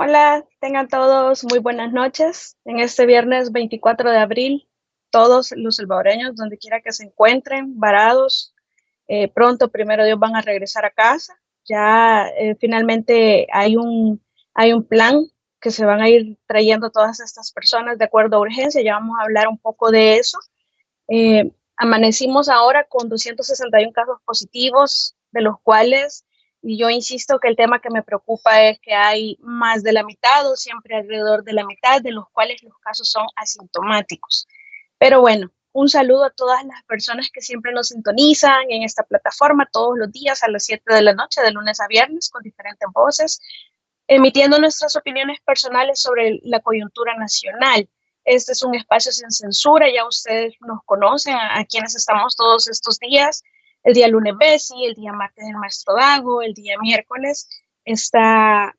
Hola, tengan todos muy buenas noches. En este viernes 24 de abril, todos los salvadoreños, donde quiera que se encuentren, varados, pronto, primero Dios, van a regresar a casa. Ya finalmente hay un plan que se van a ir trayendo todas estas personas de acuerdo a urgencia. Ya vamos a hablar un poco de eso. Amanecimos ahora con 261 casos positivos, de los cuales, y yo insisto que el tema que me preocupa es que hay más de la mitad o siempre alrededor de la mitad, de los cuales los casos son asintomáticos. Pero bueno, un saludo a todas las personas que siempre nos sintonizan en esta plataforma todos los días a las 7 de la noche, de lunes a viernes, con diferentes voces, emitiendo nuestras opiniones personales sobre la coyuntura nacional. Este es un espacio sin censura, ya ustedes nos conocen, a quienes estamos todos estos días. El día lunes Bessie, el día martes el maestro Dago, el día miércoles está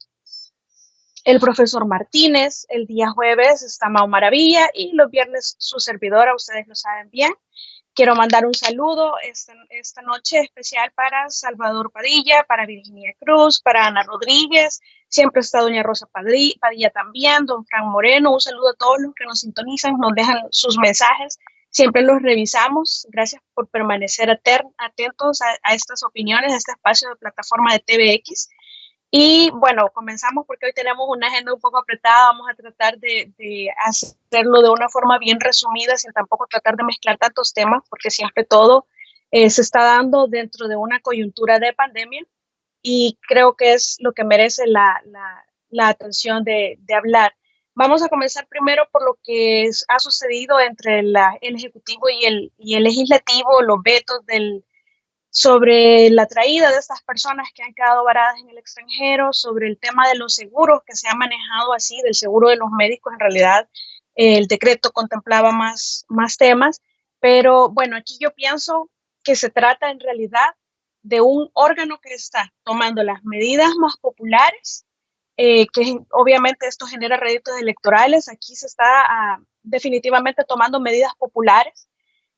el profesor Martínez, el día jueves está Mau Maravilla y los viernes su servidora, ustedes lo saben bien. Quiero mandar un saludo esta noche especial para Salvador Padilla, para Virginia Cruz, para Ana Rodríguez, siempre está doña Rosa Padilla también, don Fran Moreno. Un saludo a todos los que nos sintonizan, nos dejan sus mensajes, siempre los revisamos. Gracias por permanecer atentos a estas opiniones, a este espacio de plataforma de TVX. Y bueno, comenzamos porque hoy tenemos una agenda un poco apretada. Vamos a tratar de hacerlo de una forma bien resumida, sin tampoco tratar de mezclar tantos temas, porque siempre todo se está dando dentro de una coyuntura de pandemia y creo que es lo que merece la atención de hablar. Vamos a comenzar primero por lo que ha sucedido entre el Ejecutivo y el Legislativo, los vetos sobre la traída de estas personas que han quedado varadas en el extranjero, sobre el tema de los seguros que se ha manejado así, del seguro de los médicos. En realidad el decreto contemplaba más temas, pero bueno, aquí yo pienso que se trata en realidad de un órgano que está tomando las medidas más populares, que obviamente esto genera réditos electorales. Aquí se está definitivamente tomando medidas populares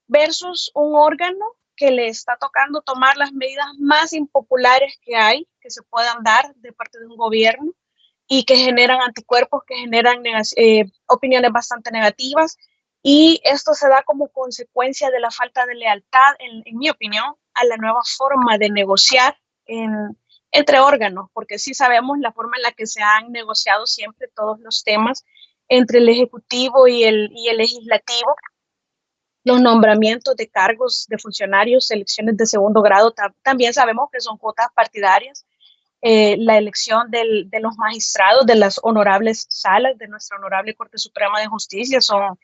versus un órgano que le está tocando tomar las medidas más impopulares que hay, que se puedan dar de parte de un gobierno y que generan anticuerpos, que generan opiniones bastante negativas. Y esto se da como consecuencia de la falta de lealtad, en mi opinión, a la nueva forma de negociar entre órganos, porque sí sabemos la forma en la que se han negociado siempre todos los temas entre el Ejecutivo y el Legislativo, los nombramientos de cargos de funcionarios, selecciones de segundo grado. También sabemos que son cuotas partidarias. La elección de los magistrados de las honorables salas de nuestra honorable Corte Suprema de Justicia son,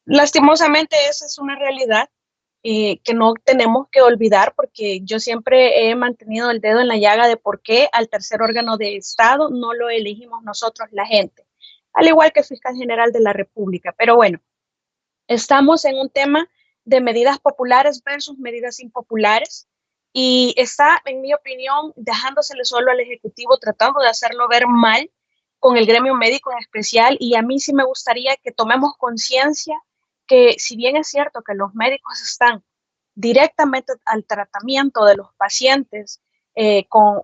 lastimosamente, esa es una realidad que no tenemos que olvidar, porque yo siempre he mantenido el dedo en la llaga de por qué al tercer órgano de Estado no lo elegimos nosotros, la gente, al igual que el fiscal general de la República. Pero bueno, estamos en un tema de medidas populares versus medidas impopulares y está, en mi opinión, dejándosele solo al Ejecutivo, tratando de hacerlo ver mal con el gremio médico en especial. Y a mí sí me gustaría que tomemos conciencia que, si bien es cierto que los médicos están directamente al tratamiento de los pacientes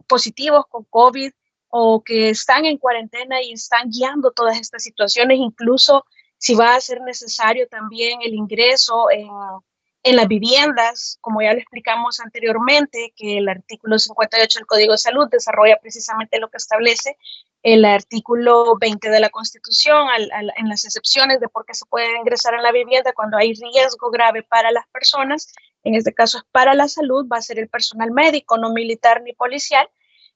positivos con COVID, o que están en cuarentena y están guiando todas estas situaciones, incluso si va a ser necesario también el ingreso en las viviendas, como ya lo explicamos anteriormente, que el artículo 58 del Código de Salud desarrolla precisamente lo que establece el artículo 20 de la Constitución, en las excepciones de por qué se puede ingresar en la vivienda cuando hay riesgo grave para las personas. En este caso es para la salud, va a ser el personal médico, no militar ni policial.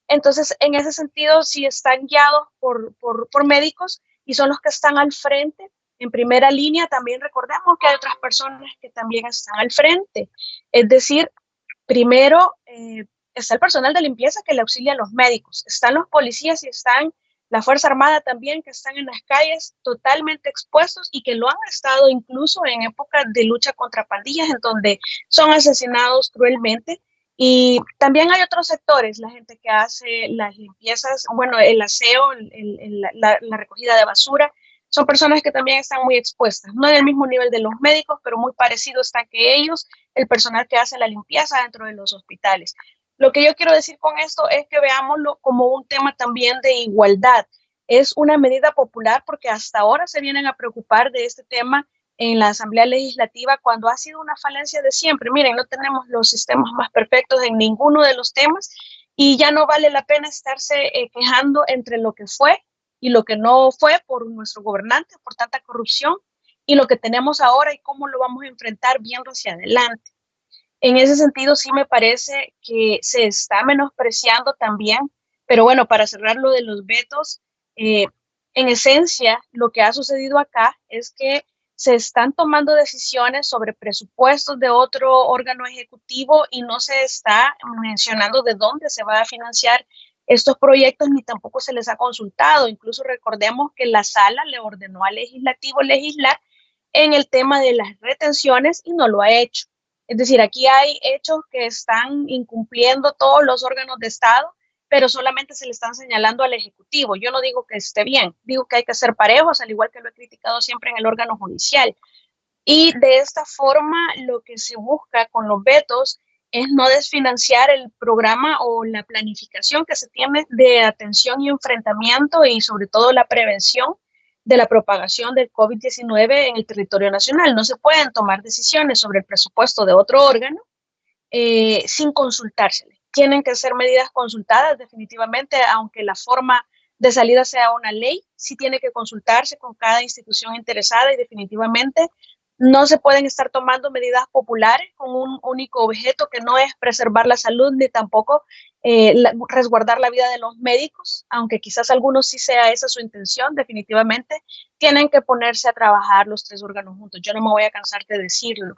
Entonces, en ese sentido, si están guiados por médicos y son los que están al frente, en primera línea, también recordemos que hay otras personas que también están al frente. Es decir, primero está el personal de limpieza que le auxilia a los médicos, están los policías y están la Fuerza Armada también, que están en las calles totalmente expuestos y que lo han estado incluso en épocas de lucha contra pandillas, en donde son asesinados cruelmente. Y también hay otros sectores, la gente que hace las limpiezas, bueno, el aseo, la recogida de basura, son personas que también están muy expuestas, no en el mismo nivel de los médicos, pero muy parecido está que ellos, el personal que hace la limpieza dentro de los hospitales. Lo que yo quiero decir con esto es que veámoslo como un tema también de igualdad. es una medida popular porque hasta ahora se vienen a preocupar de este tema en la Asamblea Legislativa cuando ha sido una falencia de siempre. Miren, no tenemos los sistemas más perfectos en ninguno de los temas y ya no vale la pena estarse quejando entre lo que fue y lo que no fue por nuestro gobernante, por tanta corrupción, y lo que tenemos ahora y cómo lo vamos a enfrentar viendo hacia adelante. En ese sentido, sí me parece que se está menospreciando también, pero bueno, para cerrar lo de los vetos, en esencia, lo que ha sucedido acá es que se están tomando decisiones sobre presupuestos de otro órgano ejecutivo y no se está mencionando de dónde se va a financiar estos proyectos ni tampoco se les ha consultado. Incluso recordemos que la sala le ordenó al legislativo legislar en el tema de las retenciones y no lo ha hecho. Es decir, aquí hay hechos que están incumpliendo todos los órganos de Estado, pero solamente se le están señalando al Ejecutivo. Yo no digo que esté bien, digo que hay que ser parejos, al igual que lo he criticado siempre en el órgano judicial. Y de esta forma, lo que se busca con los vetos es no desfinanciar el programa o la planificación que se tiene de atención y enfrentamiento y sobre todo la prevención de la propagación del COVID-19 en el territorio nacional. No se pueden tomar decisiones sobre el presupuesto de otro órgano sin consultársele. Tienen que ser medidas consultadas definitivamente, aunque la forma de salida sea una ley, sí tiene que consultarse con cada institución interesada y definitivamente no se pueden estar tomando medidas populares con un único objeto que no es preservar la salud ni tampoco resguardar la vida de los médicos, aunque quizás algunos sí sea esa su intención, definitivamente tienen que ponerse a trabajar los tres órganos juntos. Yo no me voy a cansar de decirlo,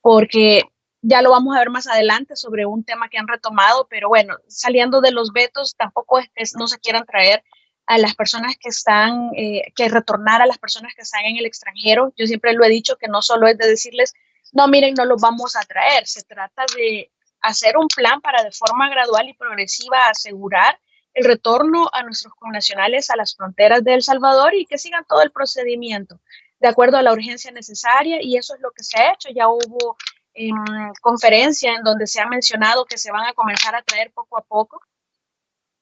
porque ya lo vamos a ver más adelante sobre un tema que han retomado, pero bueno, saliendo de los vetos, tampoco es que no se quieran traer a las personas que están, que retornar a las personas que están en el extranjero. Yo siempre lo he dicho que no solo es de decirles, no, miren, no los vamos a traer, se trata de hacer un plan para de forma gradual y progresiva asegurar el retorno a nuestros connacionales a las fronteras de El Salvador y que sigan todo el procedimiento de acuerdo a la urgencia necesaria, y eso es lo que se ha hecho. Ya hubo conferencia en donde se ha mencionado que se van a comenzar a traer poco a poco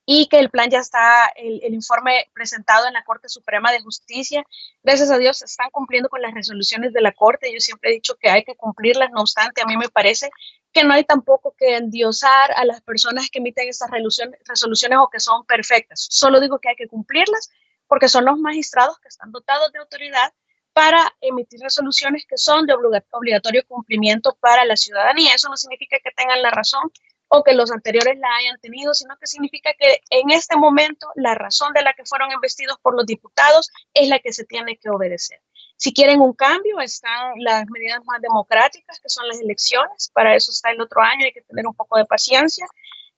y que el plan ya está, el informe presentado en la Corte Suprema de Justicia. Gracias a Dios se están cumpliendo con las resoluciones de la Corte. Yo siempre he dicho que hay que cumplirlas, no obstante, a mí me parece que no hay tampoco que endiosar a las personas que emiten estas resoluciones o que son perfectas. Solo digo que hay que cumplirlas porque son los magistrados que están dotados de autoridad para emitir resoluciones que son de obligatorio cumplimiento para la ciudadanía. Eso no significa que tengan la razón o que los anteriores la hayan tenido, sino que significa que en este momento la razón de la que fueron investidos por los diputados es la que se tiene que obedecer. Si quieren un cambio, están las medidas más democráticas, que son las elecciones. Para eso está el otro año, hay que tener un poco de paciencia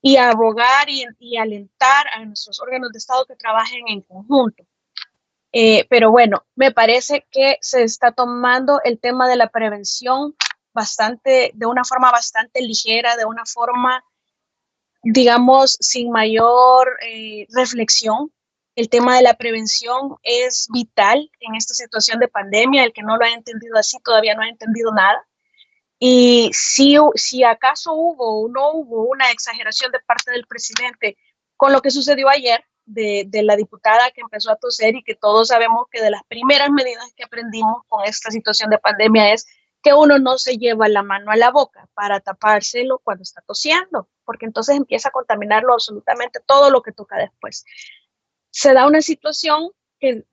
y abogar y alentar a nuestros órganos de Estado que trabajen en conjunto. Pero bueno, me parece que se está tomando el tema de la prevención de una forma bastante ligera, de una forma, digamos, sin mayor reflexión. El tema de la prevención es vital en esta situación de pandemia. El que no lo ha entendido así todavía no ha entendido nada. Y si acaso hubo o no hubo una exageración de parte del presidente con lo que sucedió ayer, de la diputada que empezó a toser y que todos sabemos que de las primeras medidas que aprendimos con esta situación de pandemia es que uno no se lleva la mano a la boca para tapárselo cuando está tosiendo, porque entonces empieza a contaminarlo absolutamente todo lo que toca después. Se da una situación que,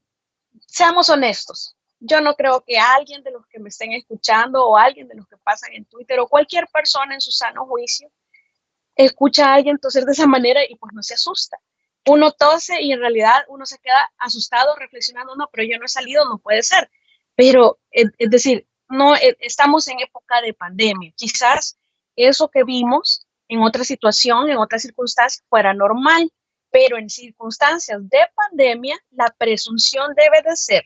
seamos honestos, yo no creo que alguien de los que me estén escuchando o alguien de los que pasan en Twitter o cualquier persona en su sano juicio escucha a alguien toser de esa manera y pues no se asusta. Uno tose y en realidad uno se queda asustado reflexionando, no, pero yo no he salido, no puede ser. Pero, es decir, no estamos en época de pandemia. Quizás eso que vimos en otra situación, en otras circunstancias, fuera normal, pero en circunstancias de pandemia, la presunción debe de ser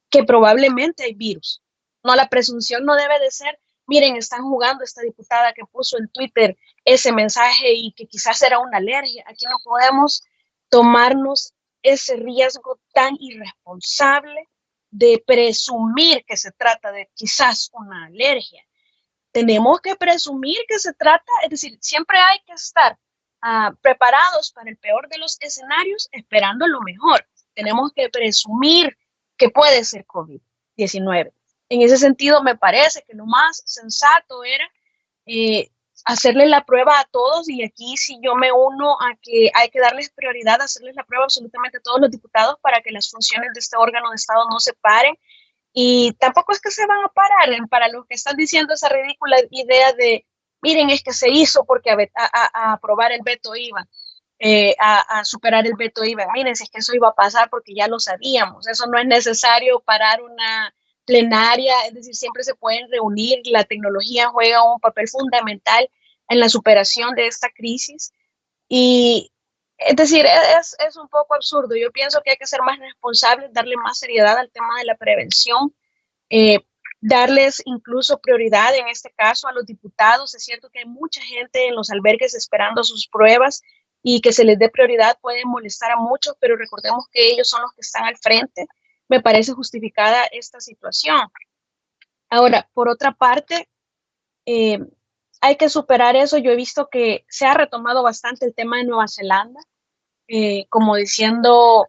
que probablemente hay virus. No, la presunción no debe de ser, miren, están jugando esta diputada que puso en Twitter ese mensaje y que quizás era una alergia. Aquí no podemos tomarnos ese riesgo tan irresponsable de presumir que se trata de quizás una alergia. Tenemos que presumir que se trata, es decir, siempre hay que estar preparados para el peor de los escenarios, esperando lo mejor. tenemos que presumir que puede ser COVID-19. En ese sentido, me parece que lo más sensato era hacerle la prueba a todos, y aquí sí yo me uno a que hay que darles prioridad a hacerles la prueba absolutamente a todos los diputados para que las funciones de este órgano de Estado no se paren. Y tampoco es que se van a parar, para los que están diciendo esa ridícula idea de, miren, es que se hizo porque a aprobar el veto IVA, a superar el veto IVA. Miren, si es que eso iba a pasar porque ya lo sabíamos. Eso no es necesario parar una plenaria, es decir, siempre se pueden reunir. La tecnología juega un papel fundamental en la superación de esta crisis. Y es decir, es un poco absurdo. Yo pienso que hay que ser más responsables, darle más seriedad al tema de la prevención, eh, darles incluso prioridad en este caso a los diputados. Es cierto que hay mucha gente en los albergues esperando sus pruebas, y que se les dé prioridad puede molestar a muchos, pero recordemos que ellos son los que están al frente. Me parece justificada esta situación. Ahora, por otra parte, eh, hay que superar eso. Yo he visto que se ha retomado bastante el tema de Nueva Zelanda, como diciendo,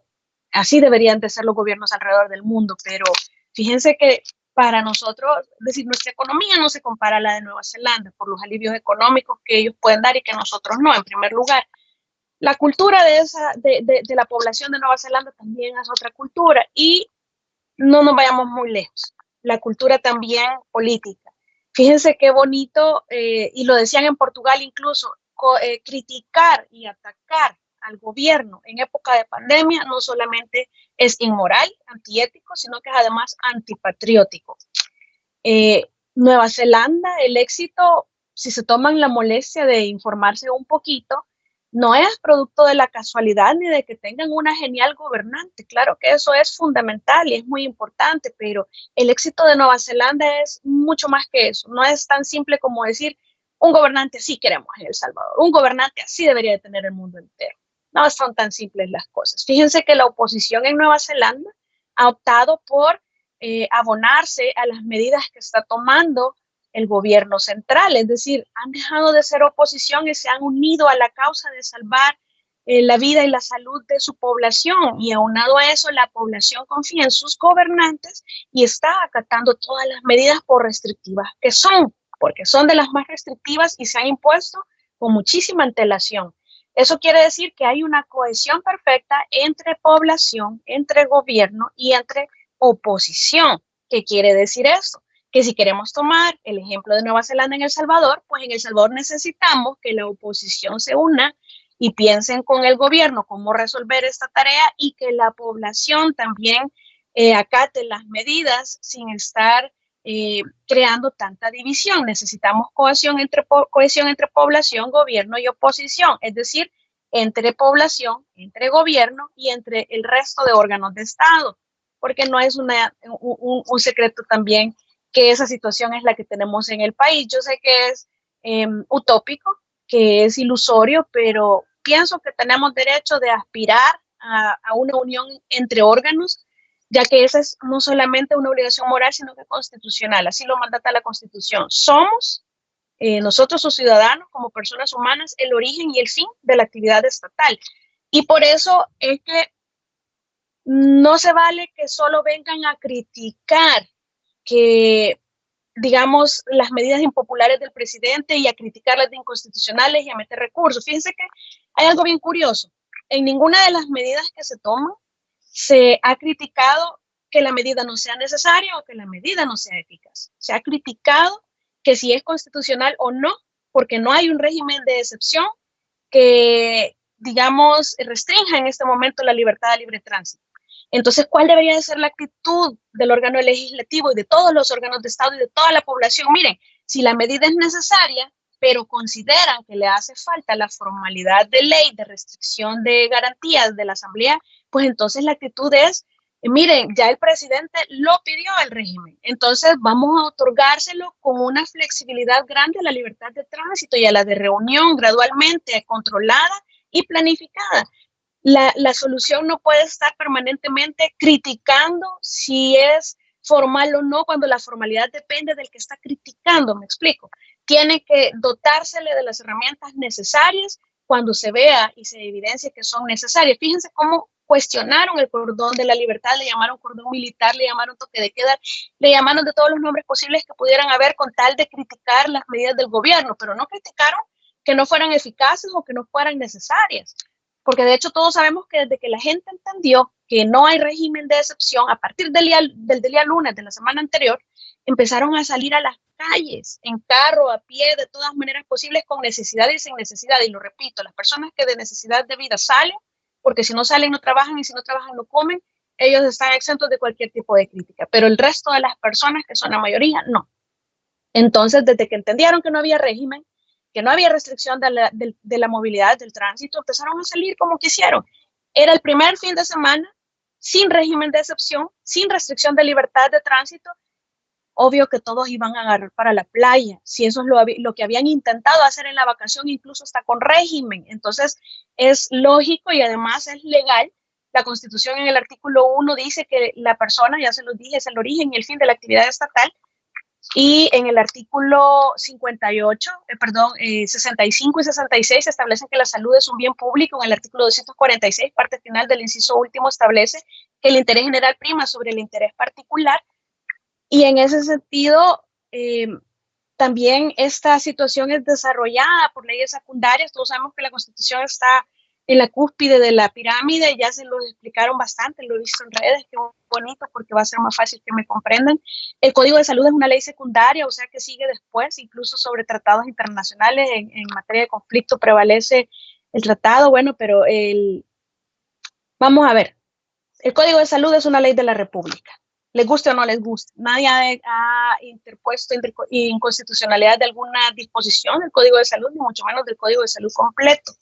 así deberían de ser los gobiernos alrededor del mundo, pero fíjense que para nosotros, es decir, nuestra economía no se compara a la de Nueva Zelanda por los alivios económicos que ellos pueden dar y que nosotros no, en primer lugar. La cultura de la población de Nueva Zelanda también es otra cultura, y no nos vayamos muy lejos. La cultura también política. Fíjense qué bonito, y lo decían en Portugal incluso, criticar y atacar al gobierno en época de pandemia no solamente es inmoral, antiético, sino que es además antipatriótico. Nueva Zelanda, el éxito, si se toman la molestia de informarse un poquito, no es producto de la casualidad ni de que tengan una genial gobernante. Claro que eso es fundamental y es muy importante, pero el éxito de Nueva Zelanda es mucho más que eso. No es tan simple como decir, un gobernante así queremos en El Salvador, un gobernante así debería de tener el mundo entero. No son tan simples las cosas. Fíjense que la oposición en Nueva Zelanda ha optado por abonarse a las medidas que está tomando el gobierno central, es decir, han dejado de ser oposición y se han unido a la causa de salvar la vida y la salud de su población, y aunado a eso la población confía en sus gobernantes y está acatando todas las medidas por restrictivas que son, porque son de las más restrictivas y se han impuesto con muchísima antelación. Eso quiere decir que hay una cohesión perfecta entre población, entre gobierno y entre oposición. ¿Qué quiere decir esto? Que si queremos tomar el ejemplo de Nueva Zelanda en El Salvador, pues en El Salvador necesitamos que la oposición se una y piensen con el gobierno cómo resolver esta tarea, y que la población también acate las medidas sin estar creando tanta división. Necesitamos cohesión entre población, gobierno y oposición, es decir, entre población, entre gobierno y entre el resto de órganos de Estado, porque no es un secreto también que esa situación es la que tenemos en el país. Yo sé que es utópico, que es ilusorio, pero pienso que tenemos derecho de aspirar a una unión entre órganos, ya que esa es no solamente una obligación moral, sino que constitucional. Así lo mandata la Constitución. Somos nosotros, sus ciudadanos, como personas humanas, el origen y el fin de la actividad estatal. Y por eso es que no se vale que solo vengan a criticar que, digamos, las medidas impopulares del presidente y a criticarlas de inconstitucionales y a meter recursos. Fíjense que hay algo bien curioso. En ninguna de las medidas que se toman se ha criticado que la medida no sea necesaria o que la medida no sea eficaz. Se ha criticado que si es constitucional o no, porque no hay un régimen de excepción que, digamos, restrinja en este momento la libertad de libre tránsito. Entonces, ¿cuál debería de ser la actitud del órgano legislativo y de todos los órganos de Estado y de toda la población? Miren, si la medida es necesaria, pero consideran que le hace falta la formalidad de ley de restricción de garantías de la Asamblea, pues entonces la actitud es, miren, ya el presidente lo pidió al régimen, entonces vamos a otorgárselo con una flexibilidad grande a la libertad de tránsito y a la de reunión gradualmente controlada y planificada. La solución no puede estar permanentemente criticando si es formal o no, cuando la formalidad depende del que está criticando, me explico. Tiene que dotársele de las herramientas necesarias cuando se vea y se evidencia que son necesarias. Fíjense cómo cuestionaron el cordón de la libertad, le llamaron cordón militar, le llamaron toque de queda, le llamaron de todos los nombres posibles que pudieran haber con tal de criticar las medidas del gobierno, pero no criticaron que no fueran eficaces o que no fueran necesarias. Porque de hecho todos sabemos que desde que la gente entendió que no hay régimen de excepción, a partir del día lunes de la semana anterior, empezaron a salir a las calles, en carro, a pie, de todas maneras posibles, con necesidad y sin necesidad. Y lo repito, las personas que de necesidad de vida salen, porque si no salen no trabajan y si no trabajan no comen, ellos están exentos de cualquier tipo de crítica. Pero el resto de las personas, que son la mayoría, no. Entonces, desde que entendieron que no había régimen, que no había restricción de la movilidad, del tránsito, empezaron a salir como quisieron. Era el primer fin de semana sin régimen de excepción, sin restricción de libertad de tránsito. Obvio que todos iban a agarrar para la playa, si eso es lo que habían intentado hacer en la vacación, incluso hasta con régimen. Entonces, es lógico y además es legal. La Constitución en el artículo 1 dice que la persona, ya se los dije, es el origen y el fin de la actividad estatal. Y en el artículo 58, 65 y 66 establecen que la salud es un bien público. En el artículo 246, parte final del inciso último, establece que el interés general prima sobre el interés particular. Y en ese sentido, también esta situación es desarrollada por leyes secundarias. Todos sabemos que la Constitución está en la cúspide de la pirámide, ya se lo explicaron bastante, lo he visto en redes, qué bonito, porque va a ser más fácil que me comprendan. El Código de Salud es una ley secundaria, o sea que sigue después, incluso sobre tratados internacionales. En materia de conflicto prevalece el tratado, bueno, pero vamos a ver, el Código de Salud es una ley de la República. Les guste o no les guste. Nadie ha interpuesto inconstitucionalidad de alguna disposición del Código de Salud, ni mucho menos del Código de Salud completo.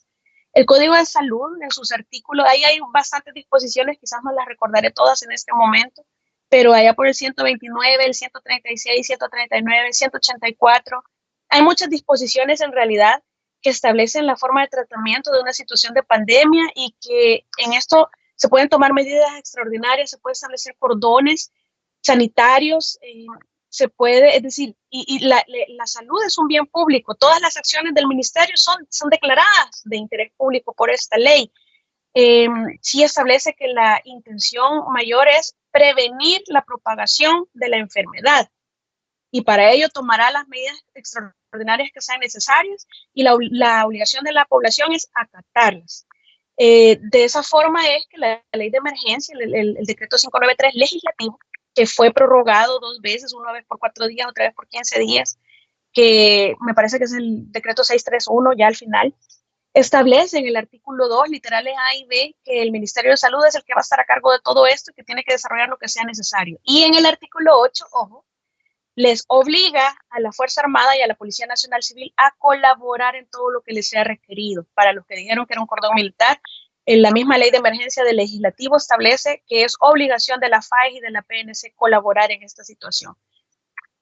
El Código de Salud, en sus artículos, ahí hay bastantes disposiciones, quizás no las recordaré todas en este momento, pero allá por el 129, el 136, 139, 184, hay muchas disposiciones en realidad que establecen la forma de tratamiento de una situación de pandemia y que en esto se pueden tomar medidas extraordinarias, se puede establecer cordones sanitarios, se puede, es decir, la salud es un bien público. Todas las acciones del ministerio son declaradas de interés público por esta ley. Sí establece que la intención mayor es prevenir la propagación de la enfermedad y para ello tomará las medidas extraordinarias que sean necesarias y la obligación de la población es acatarlas. De esa forma es que la ley de emergencia, el decreto 593 legislativo, que fue prorrogado 2 veces, una vez por 4 días, otra vez por 15 días, que me parece que es el decreto 631 ya al final, establece en el artículo 2, literales A y B, que el Ministerio de Salud es el que va a estar a cargo de todo esto y que tiene que desarrollar lo que sea necesario. Y en el artículo 8, ojo, les obliga a la Fuerza Armada y a la Policía Nacional Civil a colaborar en todo lo que les sea requerido. Para los que dijeron que era un cordón militar, en la misma ley de emergencia del legislativo establece que es obligación de la FAES y de la PNC colaborar en esta situación.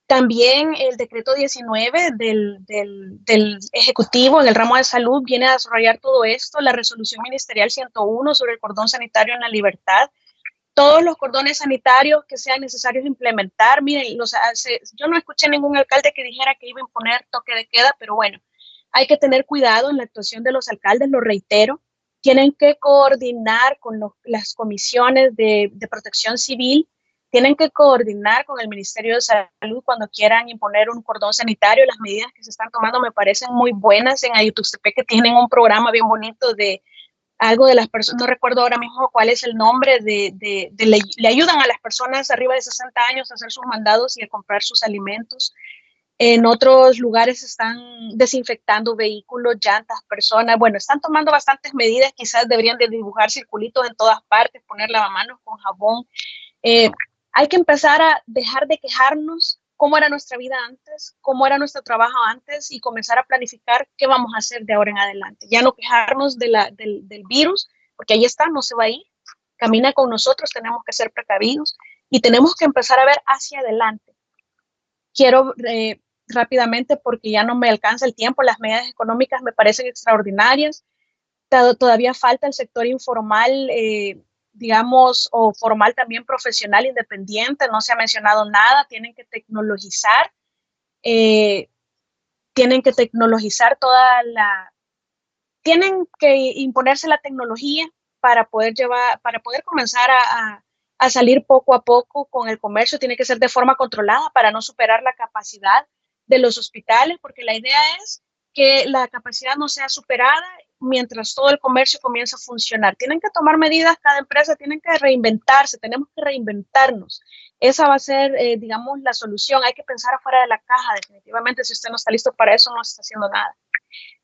También el decreto 19 del Ejecutivo en el ramo de salud viene a desarrollar todo esto, la resolución ministerial 101 sobre el cordón sanitario en la libertad, todos los cordones sanitarios que sean necesarios implementar. Miren, yo no escuché ningún alcalde que dijera que iba a imponer toque de queda, pero bueno, hay que tener cuidado en la actuación de los alcaldes, lo reitero, tienen que coordinar con las comisiones de protección civil, tienen que coordinar con el Ministerio de Salud cuando quieran imponer un cordón sanitario. Las medidas que se están tomando me parecen muy buenas. En Ayutuxtepec que tienen un programa bien bonito de algo de las personas, no recuerdo ahora mismo cuál es el nombre, le ayudan a las personas arriba de 60 años a hacer sus mandados y a comprar sus alimentos. En otros lugares están desinfectando vehículos, llantas, personas. Bueno, están tomando bastantes medidas. Quizás deberían de dibujar circulitos en todas partes, poner lavamanos con jabón. Hay que empezar a dejar de quejarnos cómo era nuestra vida antes, cómo era nuestro trabajo antes y comenzar a planificar qué vamos a hacer de ahora en adelante. Ya no quejarnos del virus, porque ahí está, no se va a ir, camina con nosotros, tenemos que ser precavidos y tenemos que empezar a ver hacia adelante. Quiero rápidamente, porque ya no me alcanza el tiempo, las medidas económicas me parecen extraordinarias. Todavía falta el sector informal, digamos, o formal también, profesional, independiente, no se ha mencionado nada. Tienen que tecnologizar, tienen que imponerse la tecnología, para poder comenzar a salir poco a poco con el comercio, tiene que ser de forma controlada para no superar la capacidad de los hospitales, porque la idea es que la capacidad no sea superada mientras todo el comercio comienza a funcionar. Tienen que tomar medidas, cada empresa tiene que reinventarse, tenemos que reinventarnos. Esa va a ser, digamos, la solución. Hay que pensar afuera de la caja, definitivamente. Si usted no está listo para eso, no está haciendo nada.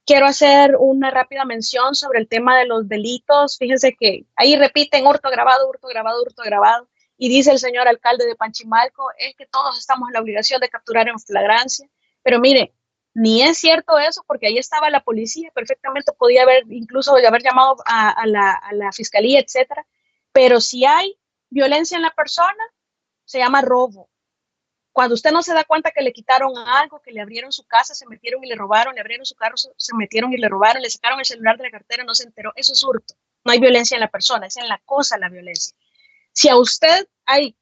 Quiero hacer una rápida mención sobre el tema de los delitos. Fíjense que ahí repiten hurto agravado, hurto agravado, hurto agravado. Y dice el señor alcalde de Panchimalco, es que todos estamos en la obligación de capturar en flagrancia. Pero mire, ni es cierto eso, porque ahí estaba la policía, perfectamente podía haber incluso haber llamado a la fiscalía, etcétera. Pero si hay violencia en la persona, se llama robo. Cuando usted no se da cuenta que le quitaron algo, que le abrieron su casa, se metieron y le robaron, le abrieron su carro, se metieron y le robaron, le sacaron el celular de la cartera, no se enteró, eso es hurto. No hay violencia en la persona, es en la cosa la violencia. Si a usted hay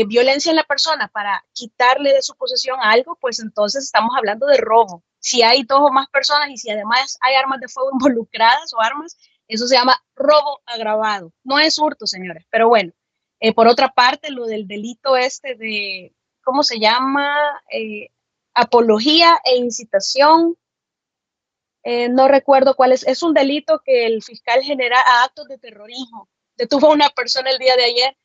violencia en la persona para quitarle de su posesión algo, pues entonces estamos hablando de robo. Si hay dos o más personas y si además hay armas de fuego involucradas o armas, eso se llama robo agravado. No es hurto, señores, pero bueno. Por otra parte, lo del delito de, ¿cómo se llama? Apología e incitación. No recuerdo cuál es un delito que el fiscal general a actos de terrorismo. Detuvo a una persona el día de ayer.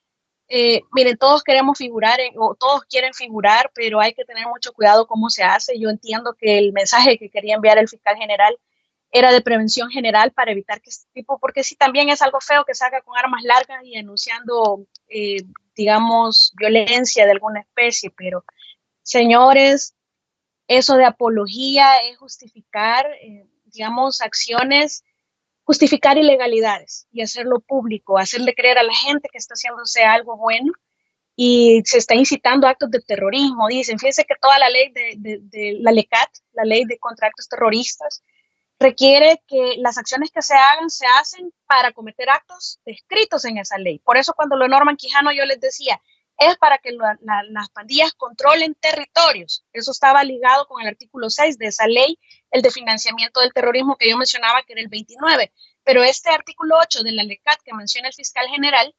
Miren, todos queremos figurar, o todos quieren figurar, pero hay que tener mucho cuidado cómo se hace. Yo entiendo que el mensaje que quería enviar el fiscal general era de prevención general para evitar que este tipo, porque sí también es algo feo que salga con armas largas y anunciando, digamos, violencia de alguna especie, pero señores, eso de apología es justificar, digamos, acciones, justificar ilegalidades y hacerlo público, hacerle creer a la gente que está haciéndose algo bueno y se está incitando a actos de terrorismo. Dicen, fíjense que toda la ley de la LECAT, la ley de contra actos terroristas, requiere que las acciones que se hagan se hacen para cometer actos descritos en esa ley. Por eso cuando lo norman Quijano yo les decía, es para que las pandillas controlen territorios. Eso estaba ligado con el artículo 6 de esa ley, el de financiamiento del terrorismo que yo mencionaba, que era el 29. Pero este artículo 8 de la LECAT que menciona el fiscal general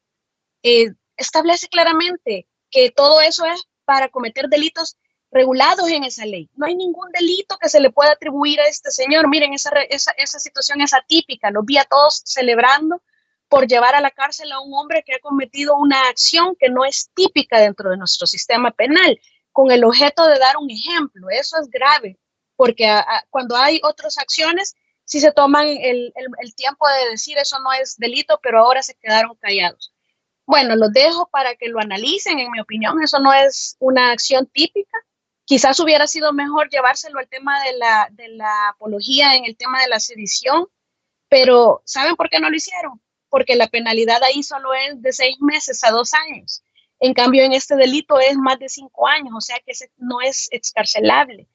establece claramente que todo eso es para cometer delitos regulados en esa ley. No hay ningún delito que se le pueda atribuir a este señor. Miren, esa situación es atípica. Los vi a todos celebrando por llevar a la cárcel a un hombre que ha cometido una acción que no es típica dentro de nuestro sistema penal, con el objeto de dar un ejemplo. Eso es grave, porque cuando hay otras acciones, sí se toman el tiempo de decir eso no es delito, pero ahora se quedaron callados. Bueno, los dejo para que lo analicen. En mi opinión, eso no es una acción típica. Quizás hubiera sido mejor llevárselo al tema de la apología en el tema de la sedición, pero ¿saben por qué no lo hicieron? Porque la penalidad ahí solo es de 6 meses a 2 años. En cambio, en este delito es más de 5 años, o sea que no es excarcelable.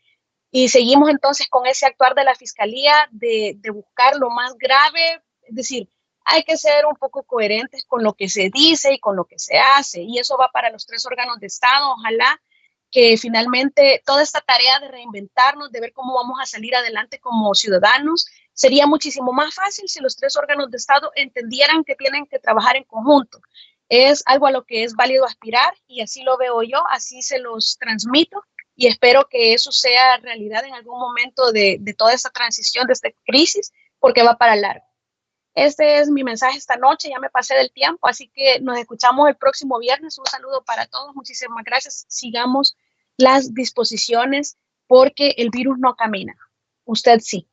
Y seguimos entonces con ese actuar de la fiscalía de buscar lo más grave, es decir, hay que ser un poco coherentes con lo que se dice y con lo que se hace. Y eso va para los 3 órganos de Estado. Ojalá que finalmente toda esta tarea de reinventarnos, de ver cómo vamos a salir adelante como ciudadanos, sería muchísimo más fácil si los 3 órganos de Estado entendieran que tienen que trabajar en conjunto. Es algo a lo que es válido aspirar y así lo veo yo, así se los transmito y espero que eso sea realidad en algún momento de toda esta transición, de esta crisis, porque va para largo. Este es mi mensaje esta noche, ya me pasé del tiempo, así que nos escuchamos el próximo viernes. Un saludo para todos, muchísimas gracias. Sigamos las disposiciones porque el virus no camina. Usted sí.